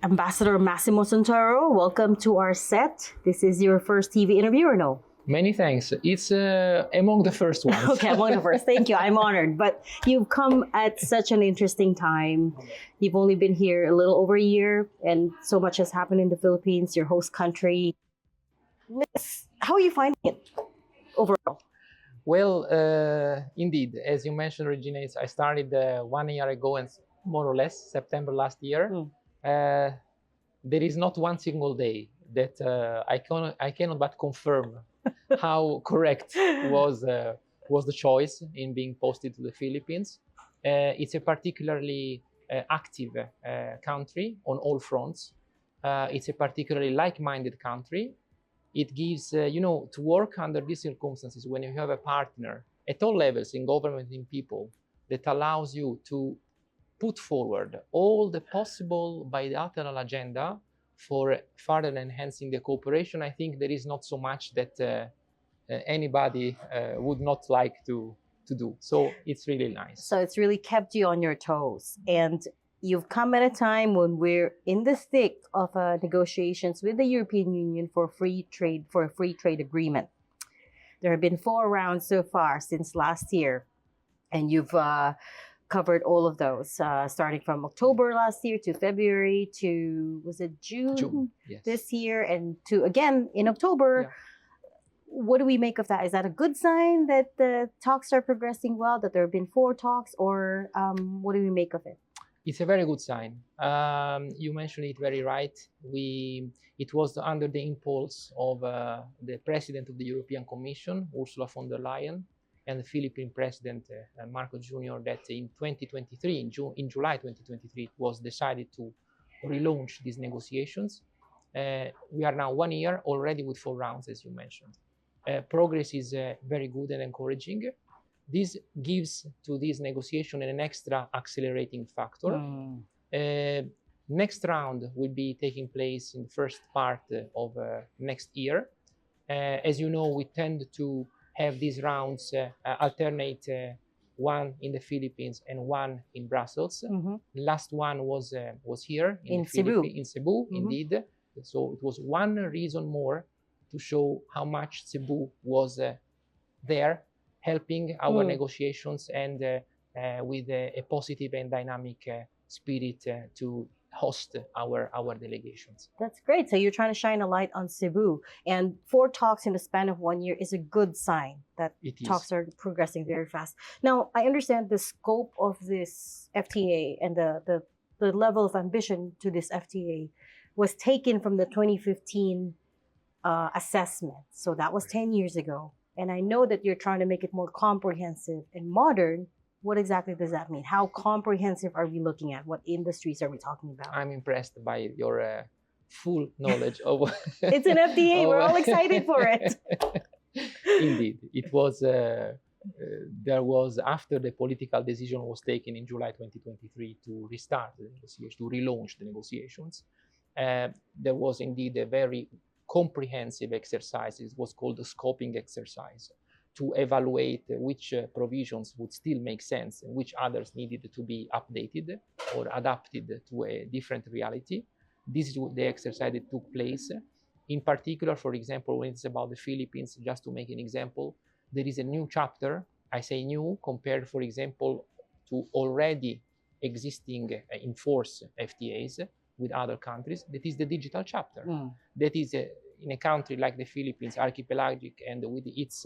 Ambassador Massimo Santoro, welcome to our set. This is your first TV interview or no? Many thanks. It's among the first ones. Okay, among the first. Thank you. I'm honored. But you've come at such an interesting time. You've only been here a little over a year, and so much has happened in the Philippines, your host country. How are you finding it overall? Well, indeed, as you mentioned, Regina, I started 1 year ago, and more or less September last year. There is not one single day that I cannot but confirm how correct was the choice in being posted to the Philippines. It's a particularly active country on all fronts. It's a particularly like-minded country. It gives, to work under these circumstances when you have a partner at all levels, in government, in people, that allows you to put forward all the possible bilateral agenda for further enhancing the cooperation. I think there is not so much that anybody would not like to do. So it's really nice. So it's really kept you on your toes. And you've come at a time when we're in the thick of negotiations with the European Union for a free trade agreement. There have been 4 rounds so far since last year, and you've covered all of those, starting from October last year to February to, was it June yes. This year, and to again in October. Yeah. What do we make of that? Is that a good sign that the talks are progressing well, that there have been 4 talks, or what do we make of it? It's a very good sign. You mentioned it very right. It was under the impulse of the President of the European Commission, Ursula von der Leyen, and the Philippine President, Marcos Jr., that in 2023, in July 2023, it was decided to relaunch these negotiations. We are now 1 year already with 4 rounds, as you mentioned. Progress is very good and encouraging. This gives to this negotiation an extra accelerating factor. Next round will be taking place in the first part of next year. As you know, we tend to have these rounds alternate, one in the Philippines and one in Brussels. Last one was here in Cebu. In Cebu, indeed. So it was one reason more to show how much Cebu was there, helping our negotiations and with a positive and dynamic spirit to host our delegations. That's great. So you're trying to shine a light on Cebu, and 4 talks in the span of 1 year is a good sign that talks are progressing very fast. Now, I understand the scope of this FTA and the level of ambition to this FTA was taken from the 2015 assessment. So that was 10 years ago. And I know that you're trying to make it more comprehensive and modern. What exactly does that mean? How comprehensive are we looking at? What industries are we talking about? I'm impressed by your full knowledge of... It's an FTA. We're all excited for it. Indeed. It was... there was, after the political decision was taken in July 2023 to restart the negotiations, to relaunch the negotiations, there was indeed a very comprehensive exercise. It was called the scoping exercise, to evaluate which provisions would still make sense and which others needed to be updated or adapted to a different reality. This is the exercise that took place. In particular, for example, when it's about the Philippines, just to make an example, there is a new chapter. I say new compared, for example, to already existing in force FTAs with other countries. That is the digital chapter. That is in a country like the Philippines, archipelagic and with its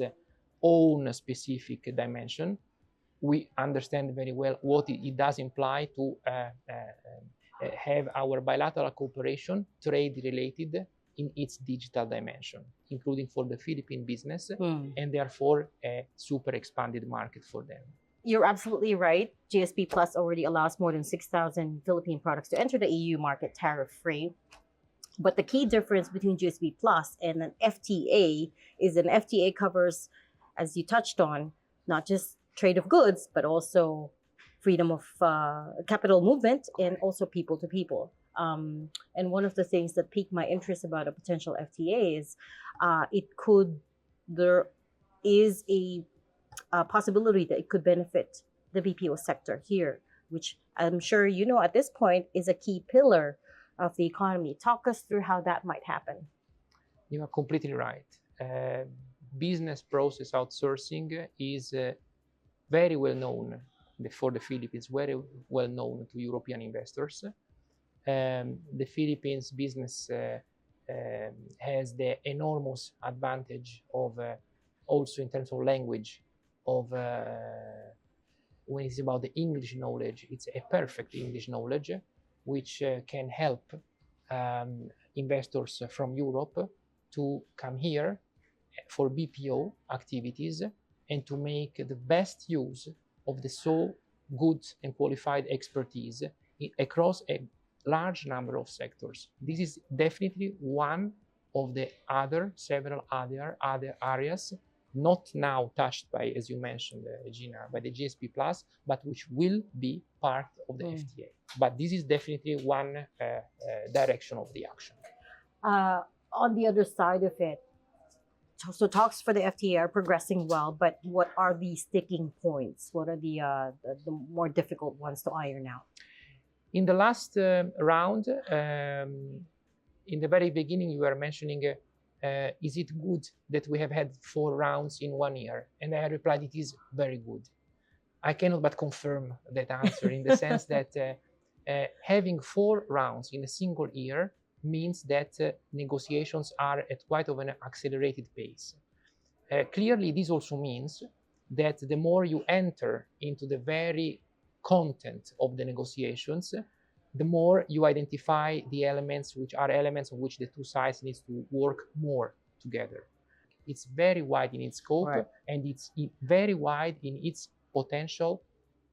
own specific dimension. We understand very well what it does imply to have our bilateral cooperation trade related in its digital dimension, including for the Philippine business, and therefore a super expanded market for them. You're absolutely right. GSP Plus already allows more than 6,000 Philippine products to enter the EU market tariff-free. But the key difference between GSP Plus and an FTA is an FTA covers, as you touched on, not just trade of goods, but also freedom of capital movement and also people to people. And one of the things that piqued my interest about a potential FTA is there is a possibility that it could benefit the BPO sector here, which I'm sure you know at this point is a key pillar of the economy. Talk us through how that might happen. You are completely right. Business process outsourcing is very well known for the Philippines, very well known to European investors. The Philippines business has the enormous advantage of also in terms of language of when it's about the English knowledge, it's a perfect English knowledge, which can help investors from Europe to come here for BPO activities and to make the best use of the so good and qualified expertise across a large number of sectors. This is definitely one of the several other areas not now touched by, as you mentioned, Gina, by the GSP Plus, but which will be part of the FTA. But this is definitely one direction of the action. On the other side of it, so talks for the FTA are progressing well, but what are the sticking points? What are the more difficult ones to iron out? In the last round, in the very beginning, you were mentioning, is it good that we have had 4 rounds in 1 year? And I replied, it is very good. I cannot but confirm that answer in the sense that having 4 rounds in a single year means that negotiations are at quite of an accelerated pace. Clearly, this also means that the more you enter into the very content of the negotiations, the more you identify the elements which are elements of which the two sides need to work more together. It's very wide in its scope, right, and it's very wide in its potential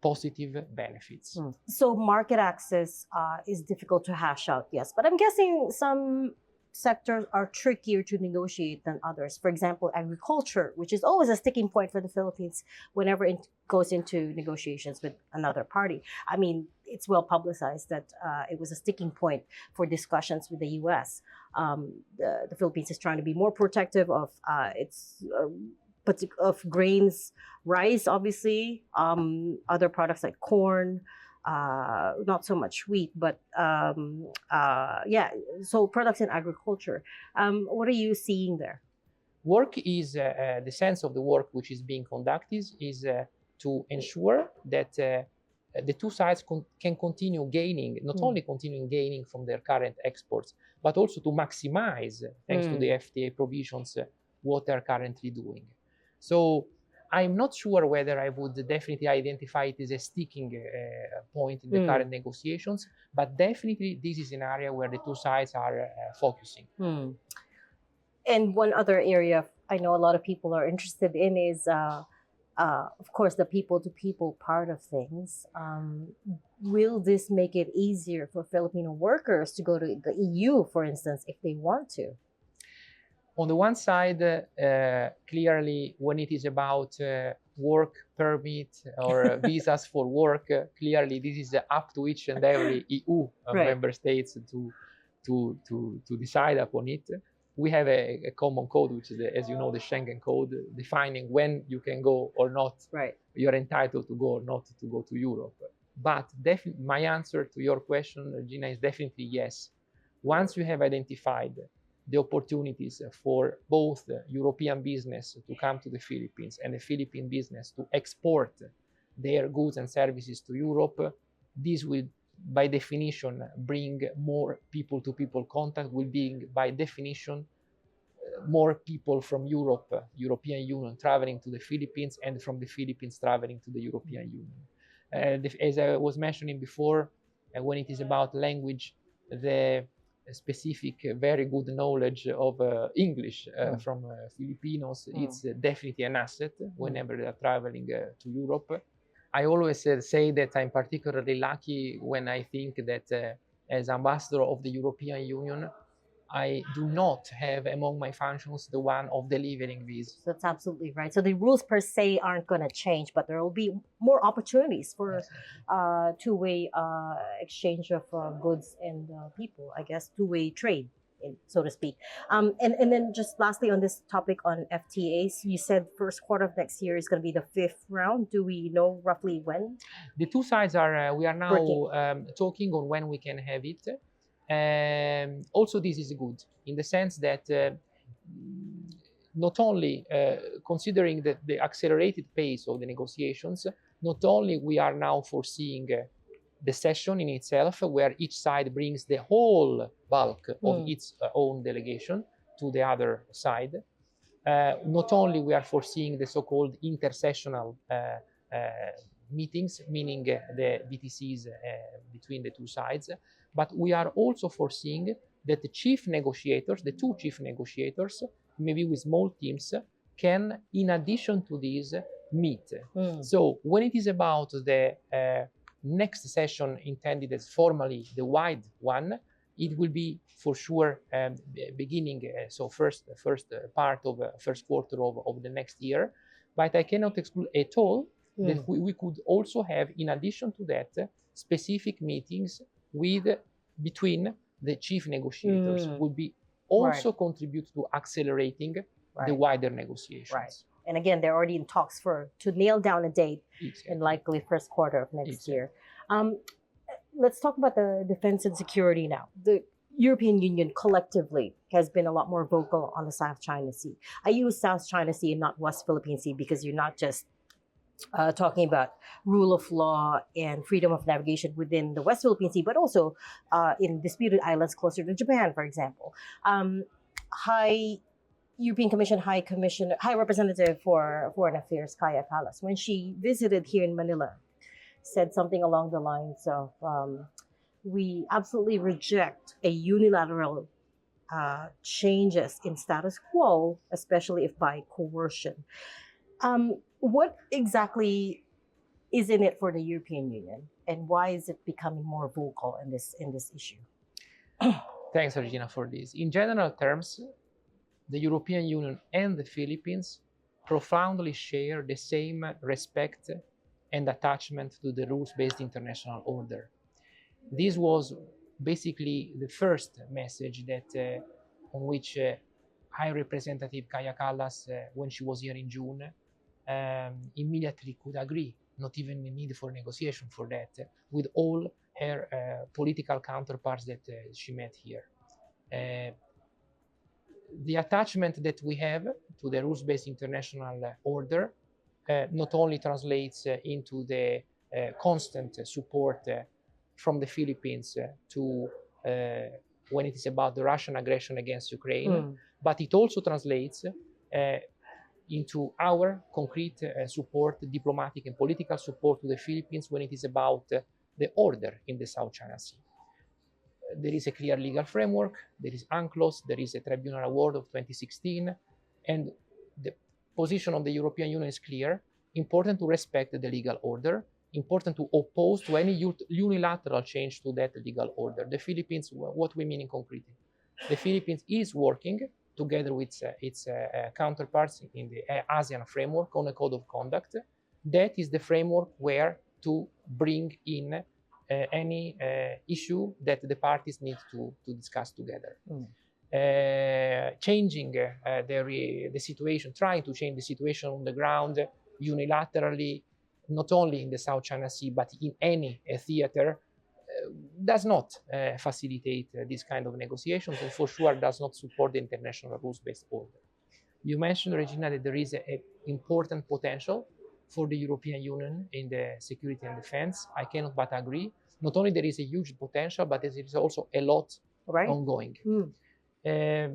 positive benefits. So market access is difficult to hash out, yes, but I'm guessing some sectors are trickier to negotiate than others. For example, agriculture, which is always a sticking point for the Philippines whenever it goes into negotiations with another party. I mean, it's well publicized that it was a sticking point for discussions with the U.S. The Philippines is trying to be more protective of of grains, rice, obviously, other products like corn, not so much wheat, but yeah, so products in agriculture. What are you seeing there? Work is, the sense of the work which is being conducted is to ensure that the two sides can continue gaining, not only continuing gaining from their current exports, but also to maximize, thanks to the FTA provisions, what they're currently doing. So I'm not sure whether I would definitely identify it as a sticking point in the current negotiations, but definitely this is an area where the two sides are focusing. And one other area I know a lot of people are interested in is, of course, the people-to-people part of things. Will this make it easier for Filipino workers to go to the EU, for instance, if they want to? On the one side, clearly, when it is about work permit or visas for work, clearly this is up to each and every EU member states to decide upon it. We have a common code, which is, as you know, the Schengen Code, defining when you can go or not. Right. You're entitled to go or not to go to Europe. But my answer to your question, Gina, is definitely yes. Once you have identified the opportunities for both European business to come to the Philippines and the Philippine business to export their goods and services to Europe, this will, by definition, bring more people-to-people contact, will bring, by definition, more people from Europe, European Union, traveling to the Philippines, and from the Philippines traveling to the European Union. As I was mentioning before, when it is about language, the specific, very good knowledge of English from Filipinos, it's definitely an asset whenever they are traveling to Europe. I always say that I'm particularly lucky when I think that as ambassador of the European Union, I do not have among my functions the one of delivering these. That's absolutely right. So the rules per se aren't going to change, but there will be more opportunities for two-way exchange of goods and people, I guess, two-way trade, so to speak. And then just lastly on this topic on FTAs, you said first quarter of next year is going to be the 5th round. Do we know roughly when? The two sides are, we are now talking on when we can have it. Also, this is good in the sense that not only considering the accelerated pace of the negotiations, not only we are now foreseeing the session in itself, where each side brings the whole bulk of its own delegation to the other side. Not only we are foreseeing the so-called intersessional meetings, meaning the VTCs between the two sides, but we are also foreseeing that the chief negotiators, the two chief negotiators, maybe with small teams, can, in addition to this, meet. So when it is about the next session intended as formally the wide one, it will be for sure beginning, so first part of first quarter of the next year. But I cannot exclude at all that we could also have, in addition to that, specific meetings between the chief negotiators would be also contribute to accelerating the wider negotiations. Right. And again, they're already in talks to nail down a date in likely first quarter of next year. Let's talk about the defense and security now. The European Union collectively has been a lot more vocal on the South China Sea. I use South China Sea and not West Philippine Sea because you're not just talking about rule of law and freedom of navigation within the West Philippine Sea, but also in disputed islands closer to Japan, for example. European Commission High Representative for Foreign Affairs, Kaya Kallas, when she visited here in Manila, said something along the lines of, we absolutely reject a unilateral changes in status quo, especially if by coercion. What exactly is in it for the European Union, and why is it becoming more vocal in this issue? Thanks, Regina, for this. In general terms, the European Union and the Philippines profoundly share the same respect and attachment to the rules-based international order. This was basically the first message that on which High Representative Kaya Kallas, when she was here in June, immediately could agree, not even the need for negotiation for that, with all her political counterparts that she met here. The attachment that we have to the rules-based international order not only translates into the constant support from the Philippines to when it is about the Russian aggression against Ukraine, but it also translates into our concrete support, diplomatic and political support to the Philippines when it is about the order in the South China Sea. There is a clear legal framework, there is UNCLOS, there is a tribunal award of 2016, and the position of the European Union is clear. Important to respect the legal order, important to oppose to any unilateral change to that legal order. The Philippines, what we mean in concrete? The Philippines is working together with its counterparts in the ASEAN framework on a code of conduct. That is the framework where to bring in any issue that the parties need to discuss together. Changing the situation, trying to change the situation on the ground unilaterally, not only in the South China Sea, but in any theater, does not facilitate this kind of negotiations, and for sure does not support the international rules-based order. You mentioned, Regina, that there is an important potential for the European Union in the security and defense. I cannot but agree. Not only there is a huge potential, but there is also a lot ongoing. I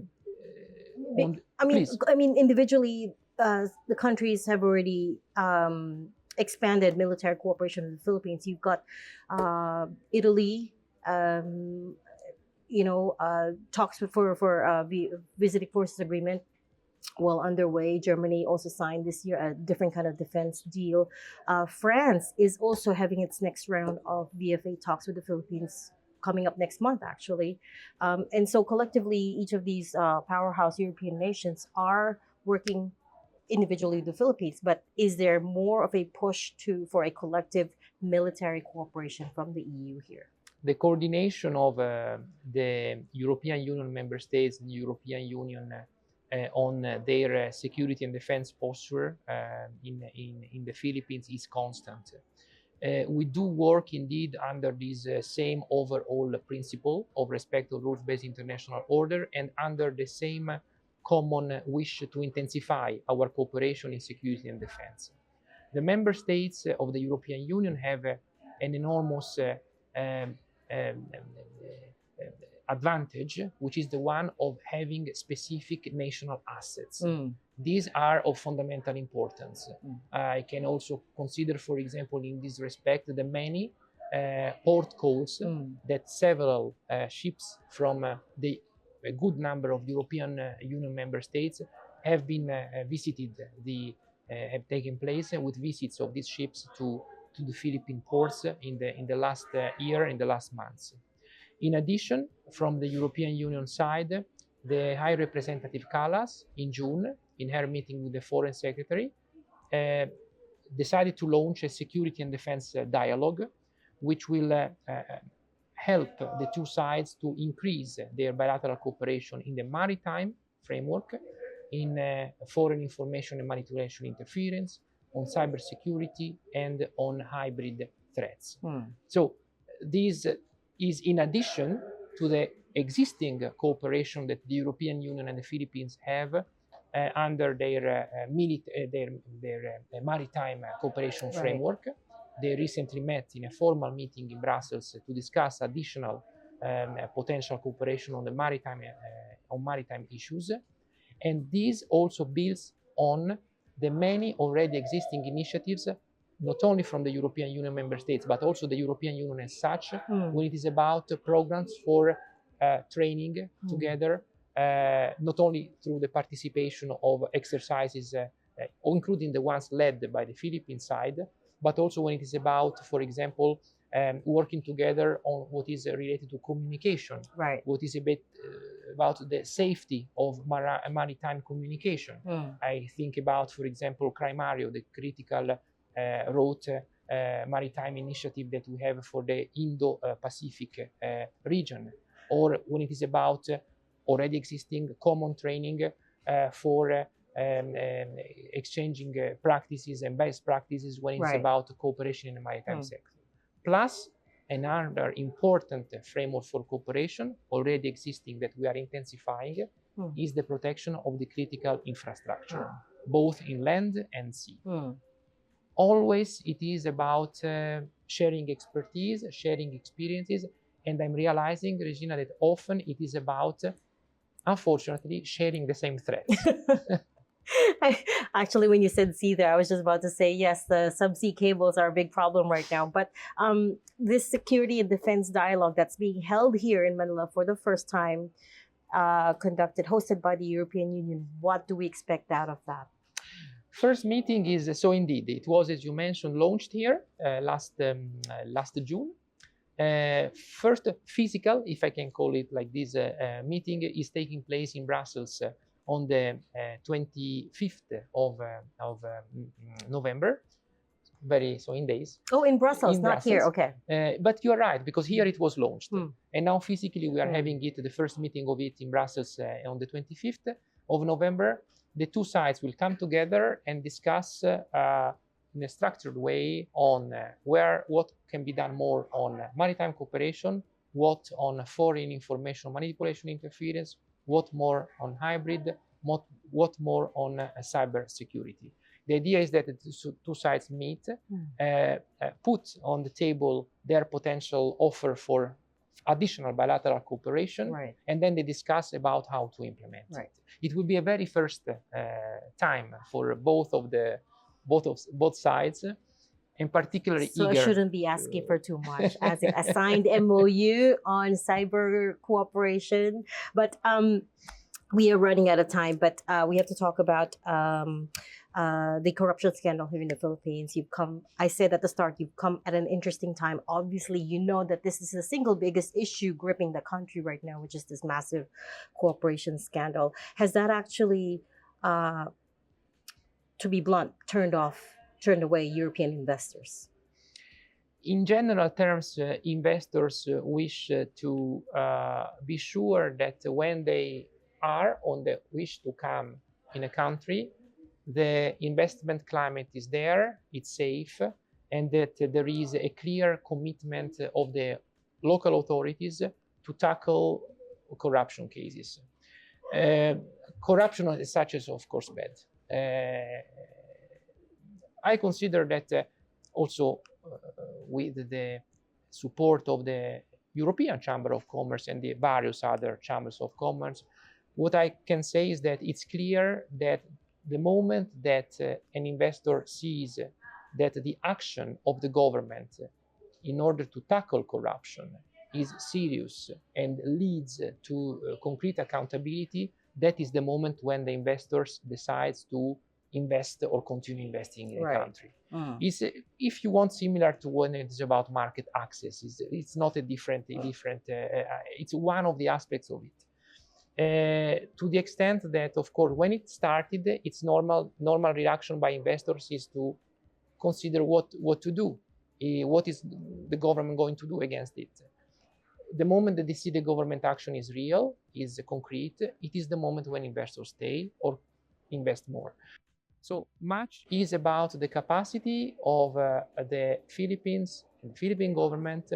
mean, individually, the countries have already expanded military cooperation with the Philippines. You've got Italy, talks for visiting forces agreement well underway. Germany also signed this year a different kind of defense deal. France is also having its next round of VFA talks with the Philippines coming up next month, actually. And so collectively, each of these powerhouse European nations are working individually with the Philippines. But is there more of a push for a collective military cooperation from the EU here? The coordination of the European Union member states and the European Union on their security and defense posture in the Philippines is constant. We do work indeed under this same overall principle of respect of rules-based international order and under the same common wish to intensify our cooperation in security and defense. The member states of the European Union have an enormous um, um, advantage, which is the one of having specific national assets. These are of fundamental importance. I can also consider, for example, in this respect, the many port calls that several ships from a good number of European Union member states have been visited, have taken place with visits of these ships to the Philippine ports in the last year, in the last months. In addition, from the European Union side, the High Representative Kallas in June, in her meeting with the Foreign Secretary, decided to launch a security and defense dialogue, which will help the two sides to increase their bilateral cooperation in the maritime framework, in foreign information and manipulation interference, on cybersecurity, and on hybrid threats. So this is in addition to the existing cooperation that the European Union and the Philippines have under their maritime cooperation framework. They recently met in a formal meeting in Brussels to discuss additional potential cooperation on the maritime issues, and this also builds on the many already existing initiatives, not only from the European Union member states, but also the European Union as such, when it is about programs for training together, not only through the participation of exercises, including the ones led by the Philippine side, but also when it is about, for example, working together on what is related to communication, what is a bit about the safety of maritime communication. I think about, for example, CRIMARIO, the critical route maritime initiative that we have for the Indo-Pacific region, or when it is about already existing common training for exchanging practices and best practices when it's about cooperation in the maritime sector. Plus, another important framework for cooperation already existing that we are intensifying is the protection of the critical infrastructure, both in land and sea. Always it is about sharing expertise, sharing experiences, and I'm realizing, Regina, that often it is about, unfortunately, sharing the same threats. Actually, when you said sea there, I was just about to say, yes, the subsea cables are a big problem right now. But this security and defense dialogue that's being held here in Manila for the first time, hosted by the European Union, what do we expect out of that? First meeting is, so indeed, it was, as you mentioned, launched here last June. First physical, if I can call it like this, meeting is taking place in Brussels on the 25th of November, so in days. Oh, in Brussels, not here, okay. But you're right, because here it was launched. And now physically we are having it, the first meeting of it in Brussels on the 25th of November. The two sides will come together and discuss in a structured way on what can be done more on maritime cooperation, what on foreign information manipulation interference, what more on hybrid, what more on cyber security. The idea is that the two sides meet, put on the table their potential offer for additional bilateral cooperation, and then they discuss about how to implement it. It will be a very first time for both sides, and particularly so I shouldn't be asking for too much, as in a signed MOU on cyber cooperation. But we are running out of time, but we have to talk about the corruption scandal here in the Philippines. I said at the start, you've come at an interesting time. Obviously, you know that this is the single biggest issue gripping the country right now, which is this massive cooperation scandal. Has that actually, to be blunt, turned away European investors? In general terms, investors wish to be sure that when they are on the wish to come in a country, the investment climate is there, it's safe, and that there is a clear commitment of the local authorities to tackle corruption cases. Corruption as such is, of course, bad. I consider that also with the support of the European Chamber of Commerce and the various other chambers of commerce, what I can say is that it's clear that the moment that an investor sees that the action of the government in order to tackle corruption is serious and leads to concrete accountability, that is the moment when the investors decides to invest or continue investing in a country. Is if you want, similar to when it is about market access. It's not a different. It's one of the aspects of it. To the extent that, of course, when it started, its normal reaction by investors is to consider what to do. What is the government going to do against it? The moment that they see the government action is real, is concrete, it is the moment when investors stay or invest more. So much is about the capacity of the Philippines and the Philippine government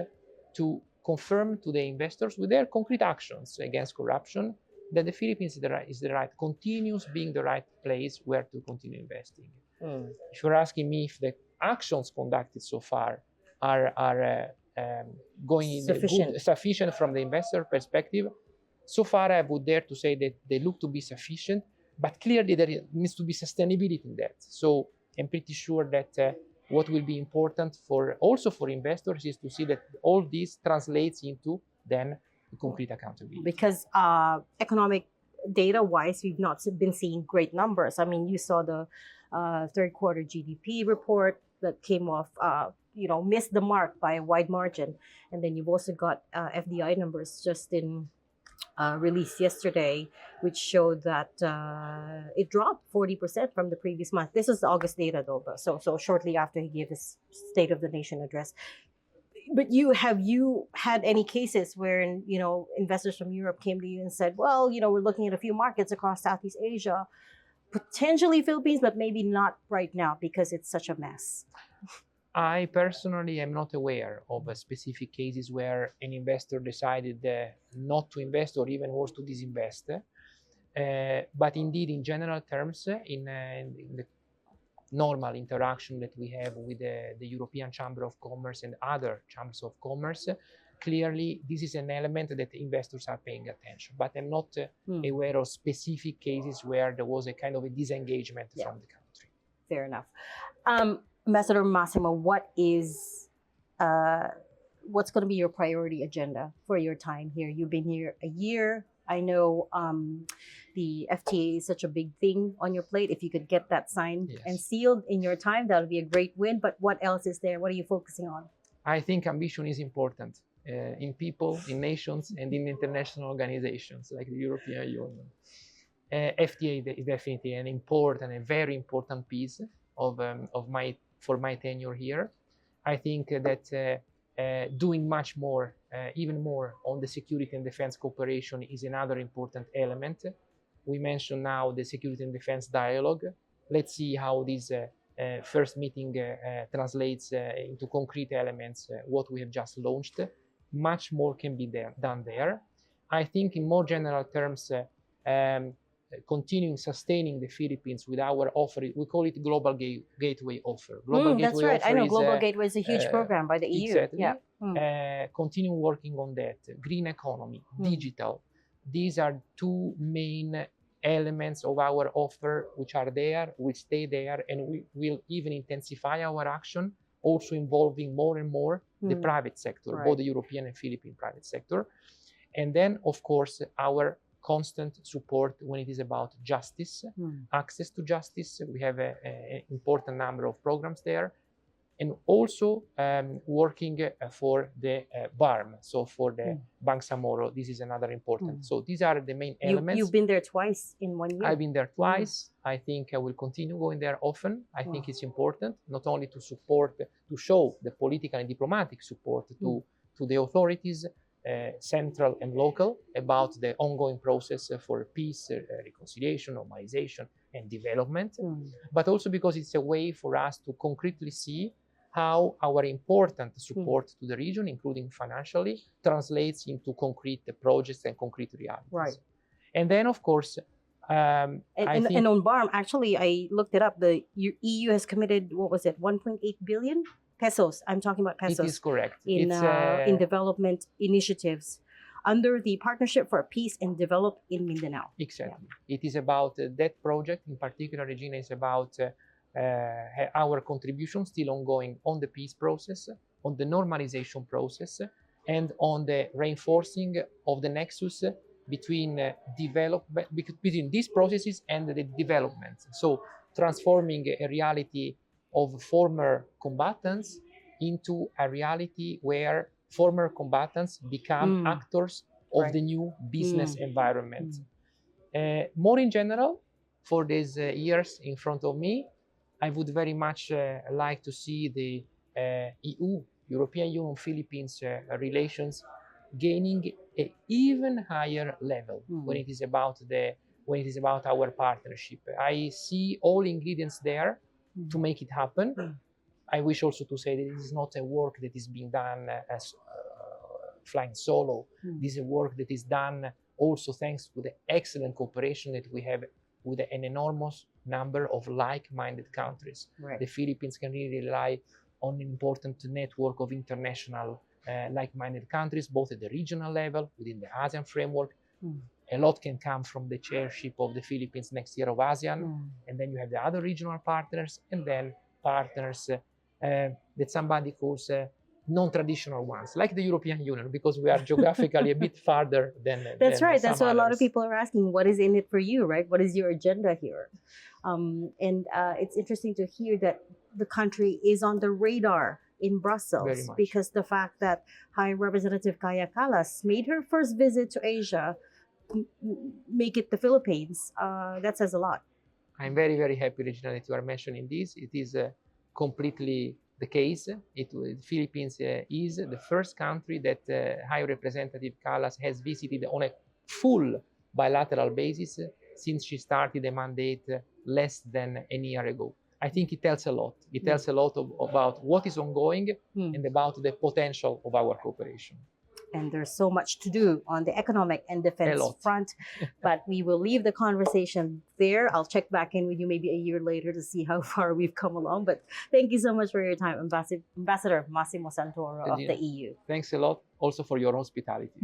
to confirm to the investors with their concrete actions against corruption that the Philippines continues being the right place where to continue investing. If you're asking me if the actions conducted so far are going in sufficient from the investor perspective, so far I would dare to say that they look to be sufficient, but clearly there needs to be sustainability in that. So I'm pretty sure that what will be important also for investors is to see that all this translates into then concrete accountability. Because economic data-wise, we've not been seeing great numbers. I mean, you saw the third quarter GDP report that came off, missed the mark by a wide margin. And then you've also got FDI numbers just in released yesterday, which showed that it dropped 40% from the previous month. This is August data, though, so shortly after he gave his State of the Nation address. But have you had any cases where investors from Europe came to you and said, well, we're looking at a few markets across Southeast Asia, potentially Philippines, but maybe not right now because it's such a mess? I personally am not aware of specific cases where an investor decided not to invest or even worse to disinvest. But indeed, in general terms, in the normal interaction that we have with the European Chamber of Commerce and other chambers of commerce, clearly this is an element that investors are paying attention. But I'm not aware of specific cases where there was a kind of a disengagement from the country. Fair enough. Ambassador Massimo, what's going to be your priority agenda for your time here? You've been here a year. I know the FTA is such a big thing on your plate. If you could get that signed and sealed in your time, that would be a great win. But what else is there? What are you focusing on? I think ambition is important in people, in nations, and in international organizations like the European Union. FTA is definitely a very important piece for my tenure here. I think that doing much more, even more on the security and defense cooperation is another important element. We mentioned now the security and defense dialogue. Let's see how this first meeting translates into concrete elements, what we have just launched. Much more can be done there. I think in more general terms, continuing sustaining the Philippines with our offer, we call it Global Gateway offer. That's right. I know Global Gateway is a huge program by the EU. Exactly. Yeah. Continue working on that. Green economy, digital. These are two main elements of our offer which are there, which stay there, and we will even intensify our action, also involving more and more the private sector, both the European and Philippine private sector. And then, of course, our constant support when it is about justice, access to justice. We have an important number of programs there. And also working for the BARM, so for the Bangsamoro, this is another important. So these are the main elements. You've been there twice in 1 year. I've been there twice. I think I will continue going there often. I think it's important not only to support, to show the political and diplomatic support to the authorities, central and local, about the ongoing process for peace, reconciliation, normalization, and development, but also because it's a way for us to concretely see how our important support to the region, including financially, translates into concrete projects and concrete realities. Right. And then, of course, and on BARM, actually, I looked it up. The EU has committed, what was it, 1.8 billion pesos? I'm talking about pesos. It is correct. In development initiatives under the Partnership for Peace and Development in Mindanao. Exactly. Yeah. It is about that project in particular, Regina, is about our contribution still ongoing on the peace process, on the normalization process, and on the reinforcing of the nexus between between these processes and the development. So transforming a reality of former combatants into a reality where former combatants become actors of the new business environment. More in general, for these years in front of me, I would very much like to see the European Union Philippines relations gaining an even higher level when it is about our partnership. I see all ingredients there to make it happen. I wish also to say that this is not a work that is being done as flying solo. This is a work that is done also thanks to the excellent cooperation that we have with an enormous number of like-minded countries. Right. The Philippines can really rely on an important network of international like-minded countries, both at the regional level, within the ASEAN framework. A lot can come from the chairship of the Philippines next year of ASEAN. And then you have the other regional partners, and then partners that somebody calls non-traditional ones, like the European Union, because we are geographically a bit farther than That's than right. That's what others. A lot of people are asking. What is in it for you, right? What is your agenda here? It's interesting to hear that the country is on the radar in Brussels, because the fact that High Representative Kaya Callas made her first visit to Asia, make it the Philippines, that says a lot. I'm very, very happy, Regina, that you are mentioning this. It is completely the case. The Philippines is the first country that High Representative Callas has visited on a full bilateral basis since she started the mandate less than a year ago. I think it tells a lot. It tells a lot about what is ongoing and about the potential of our cooperation. And there's so much to do on the economic and defense front, but we will leave the conversation there. I'll check back in with you maybe a year later to see how far we've come along. But thank you so much for your time, Ambassador Massimo Santoro of the EU. Thanks a lot also for your hospitality.